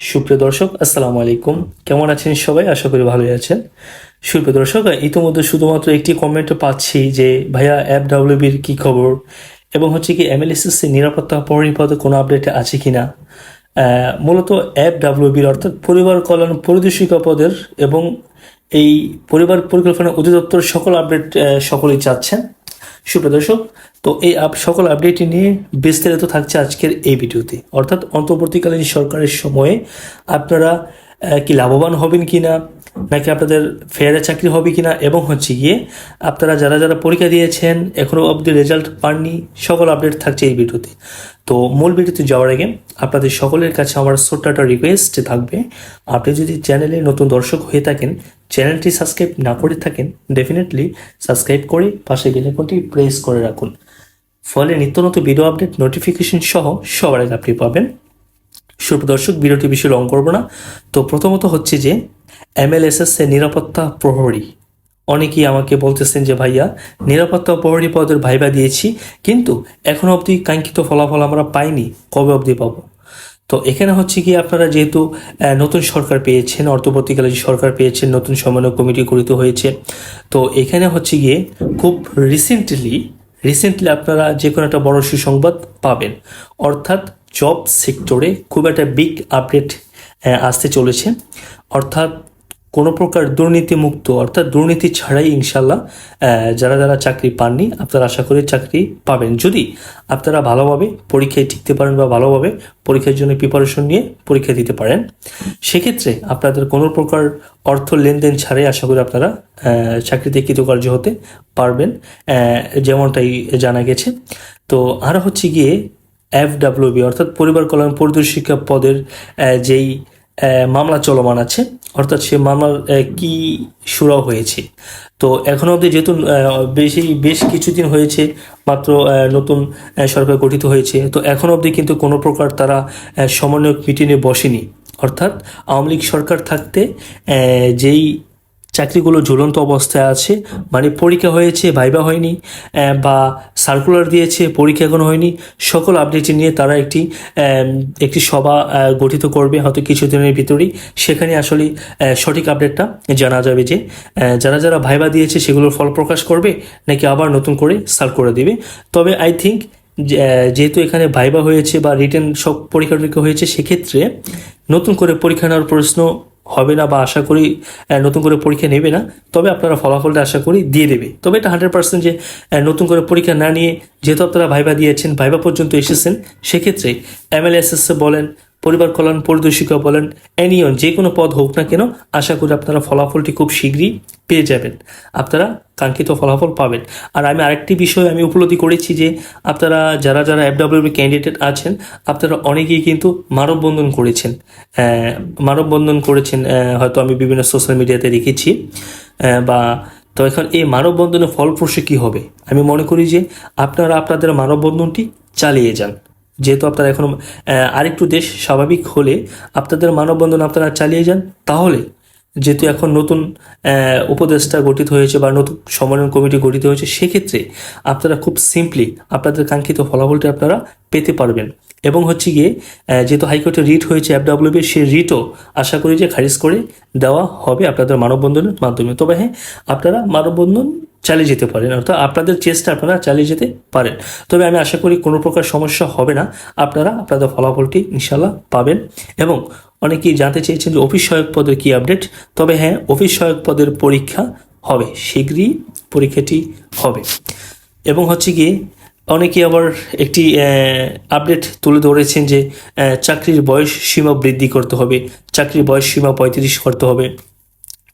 সুপ্রিয় দর্শক, আসসালামু আলাইকুম। কেমন আছেন সবাই? আশা করি ভালোই আছেন। সুপ্রিয় দর্শক, ইতিমধ্যে শুধুমাত্র একটি কমেন্ট পাচ্ছি যে ভাইয়া এফডব্লিউবির কি খবর, এবং হচ্ছে কি এমএলএসএসসি নিরাপত্তা প্রহরী পদে কোনো আপডেট আছে কিনা। মূলত এফডব্লিউবির অর্থাৎ পরিবার কল্যাণ পরিদর্শিকা পদের এবং এই পরিবার পরিকল্পনা অধিদপ্তর সকল আপডেট সকলেই চাচ্ছেন। সুপ্রিয় দর্শক, তো এই সকল আপডেট নিয়ে বিস্তারিত থাকছে আজকের এই ভিডিওতে। অর্থাৎ অন্তর্বর্তীকালীন সরকারের সময়ে আপনারা কি লাভবান হবেন কিনা, নাকি আপনাদের ফেয়ারে চাকরি হবে কিনা, এবং হচ্ছে গিয়ে আপনারা যারা যারা পরীক্ষা দিয়েছেন এখনও অবধি রেজাল্ট পাননি, সকল আপডেট থাকছে এই ভিডিওতে। তো মূল ভিডিওতে যাওয়ার আগে আপনাদের সকলের কাছে আমার ছোট্ট একটা রিকোয়েস্ট থাকবে, আপনি যদি চ্যানেলে নতুন দর্শক হয়ে থাকেন, চ্যানেলটি সাবস্ক্রাইব না করে থাকেন, ডেফিনেটলি সাবস্ক্রাইব করে পাশে বেল আইকনটি প্রেস করে রাখুন। ফলে নিত্য নতুন ভিডিও আপডেট নোটিফিকেশন সহ সবার আগে আপনি পাবেন। সুপ্রদর্শক, ভিডিওটি বেশি লং করবো না। তো প্রথমত হচ্ছে যে এমএলএসএস এর নিরাপত্তা প্রহরী, অনেকেই আমাকে বলতেছেন যে ভাইয়া নিরাপত্তা প্রহরী পদের ভাইবা দিয়েছি, কিন্তু এখনো অবধি কাঙ্ক্ষিত ফলাফল আমরা পাইনি, কবে অবধি পাবো? তো এখানে হচ্ছে কি, আপনারা যেহেতু নতুন সরকার পেয়েছেন, অন্তর্বর্তীকালীন সরকার পেয়েছেন, নতুন সমন্বয় কমিটি গঠিত হয়েছে, তো এখানে হচ্ছে গিয়ে খুব রিসেন্টলি আপনারা যে কোনো একটা বড় সুসংবাদ পাবেন। অর্থাৎ জব সেক্টরে খুব একটা বিগ আপডেট আসতে চলেছে। অর্থাৎ কোনো প্রকার দুর্নীতিমুক্ত, অর্থাৎ দুর্নীতি ছাড়াই ইনশাল্লাহ যারা যারা চাকরি পাননি আপনারা আশা করি চাকরি পাবেন, যদি আপনারা ভালোভাবে পরীক্ষায় টিকতে পারেন বা ভালোভাবে পরীক্ষার জন্য প্রিপারেশন নিয়ে পরীক্ষা দিতে পারেন। সেক্ষেত্রে আপনাদের কোনো প্রকার অর্থ লেনদেন ছাড়াই আশা করি আপনারা চাকরিতে কৃতকার্য হতে পারবেন, যেমনটাই জানা গেছে। তো আর হচ্ছে গিয়ে এফডব্লিউবি অর্থাৎ পরিবার কল্যাণ পরিদর্শিকা পদের যেই মামলা চলমান আছে, অর্থাৎ সে মামলার কি শুরু হয়েছে। তো এখনও অবধি যেহেতু বেশ কিছুদিন হয়েছে, মাত্র নতুন সরকার গঠিত হয়েছে, তো এখনও অবধি কিন্তু কোনো প্রকার তারা সমন্বয়ক মিটিংয়ে বসেনি। অর্থাৎ আওয়ামী লীগ সরকার থাকতে যেই চাকরিগুলো ঝুলন্ত অবস্থায় আছে, মানে পরীক্ষা হয়েছে ভাইবা হয়নি, বা সার্কুলার দিয়েছে পরীক্ষা এখনো হয়নি, সকল আপডেট নিয়ে তারা একটি সভা গঠিত করবে হয়তো কিছুদিনের ভিতরেই। সেখানে আসলে সঠিক আপডেটটা জানা যাবে যে যারা যারা ভাইবা দিয়েছে সেগুলোর ফল প্রকাশ করবে, নাকি আবার নতুন করে সার্কুলার দিবে। তবে আই থিঙ্ক যেহেতু এখানে ভাইবা হয়েছে বা রিটেন সব পরীক্ষা টরীক্ষা হয়েছে, সেক্ষেত্রে নতুন করে পরীক্ষা নেওয়ার প্রশ্ন হবে না, বা আশা করি নতুন করে পরীক্ষা নেবে না। তবে আপনারা ফলাফলটা আশা করি দিয়ে দেবে। তবে এটা 100% যে নতুন করে পরীক্ষা না নিয়ে, যেহেতু আপনারা ভাইবা দিয়েছেন, ভাইবা পর্যন্ত এসেছেন, সেক্ষেত্রে এমএলএসএস বলেন, পরিবার কল্যাণ পরিদর্শিকা বলেন, এনিয়ন যে কোনো পদ হোক না কেন, আশা করি আপনারা ফলাফলটি খুব শীঘ্রই পেয়ে যাবেন, আপনারা কাঙ্ক্ষিত ফলাফল পাবেন। আর আমি আরেকটি বিষয় আমি উপলব্ধি করেছি যে আপনারা যারা যারা এফডব্লিউবি ক্যান্ডিডেট আছেন, আপনারা অনেকেই কিন্তু মানববন্ধন করেছেন, হয়তো আমি বিভিন্ন সোশ্যাল মিডিয়াতে দেখেছি। বা তো এখন এই মানববন্ধনের ফলপ্রসূ কী হবে, আমি মনে করি যে আপনারা আপনাদের মানববন্ধনটি চালিয়ে যান। যেহেতু আপনারা এখন আরেকটু দেশ স্বাভাবিক হলে আপনাদের মানববন্ধন আপনারা চালিয়ে যান, তাহলে যেহেতু এখন নতুন উপদেষ্টা গঠিত হয়েছে বা নতুন সমন্বয় কমিটি গঠিত হয়েছে, সেক্ষেত্রে আপনারা খুব সিম্পলি আপনাদের কাঙ্ক্ষিত ফলাফলটি আপনারা পেতে পারবেন। এবং হচ্ছে গিয়ে যেহেতু হাইকোর্টে রিট হয়েছে এফডব্লিউবি, সেই রিটও আশা করি যে খারিজ করে দেওয়া হবে আপনাদের মানববন্ধনের মাধ্যমে। তবে হ্যাঁ, আপনারা মানববন্ধন চালিয়ে যেতে পারেন, অর্থাৎ আপনাদের চেষ্টা আপনারা চালিয়ে যেতে পারেন। তবে আমি আশা করি কোনো প্রকার সমস্যা হবে না, আপনারা আপনাদের ফলাফলটি ইনশাল্লাহ পাবেন। এবং অনেকেই জানতে চেয়েছেন যে অফিস সহায়ক পদের কী আপডেট। তবে হ্যাঁ, অফিস সহায়ক পদের পরীক্ষা হবে, শীঘ্রই পরীক্ষাটি হবে। এবং হচ্ছে গিয়ে অনেকেই আবার একটি আপডেট তুলে ধরেছেন যে চাকরির বয়স সীমা বৃদ্ধি করতে হবে, চাকরির বয়স সীমা 35 করতে হবে।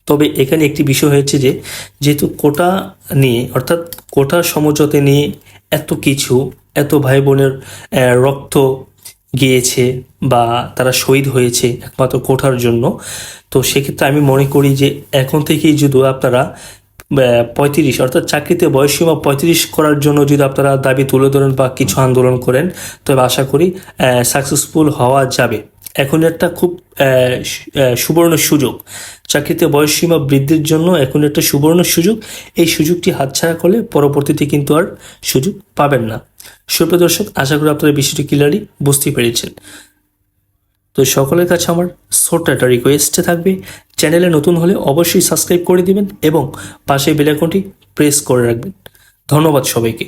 তবে এখানে একটি বিষয় হয়েছে যে যেহেতু কোটা নিয়ে, অর্থাৎ কোটা সমঝোতা নিয়ে এত ভাই বোনের রক্ত গিয়েছে বা তারা শহীদ হয়েছে একমাত্র কোটার জন্য, তো সেক্ষেত্রে আমি মনে করি যে এখন থেকেই যদি আপনারা 35 অর্থাৎ চাকরিতে বয়সসীমা 35 করার জন্য যদি আপনারা দাবি তুলে ধরেন বা কিছু আন্দোলন করেন, তবে আশা করি সাকসেসফুল হওয়া যাবে। এখন একটা খুব সুবর্ণ সুযোগ, চাকরিতে বয়সসীমা বৃদ্ধির জন্য এখন একটা সুবর্ণ সুযোগ। এই সুযোগটি হাতছাড়া করলে পরবর্তীতে কিন্তু আর সুযোগ পাবেন না। সুপ্রিয় দর্শক, আশা করি আপনারা বিষয়টি ক্লিয়ারলি বুঝতে পেরেছেন। তো সকলের কাছে আমার ছোট্ট একটা রিকোয়েস্ট থাকবে, চ্যানেলে নতুন হলে অবশ্যই সাবস্ক্রাইব করে দিবেন এবং পাশে বেল আইকনটি প্রেস করে রাখবেন। ধন্যবাদ সবাইকে।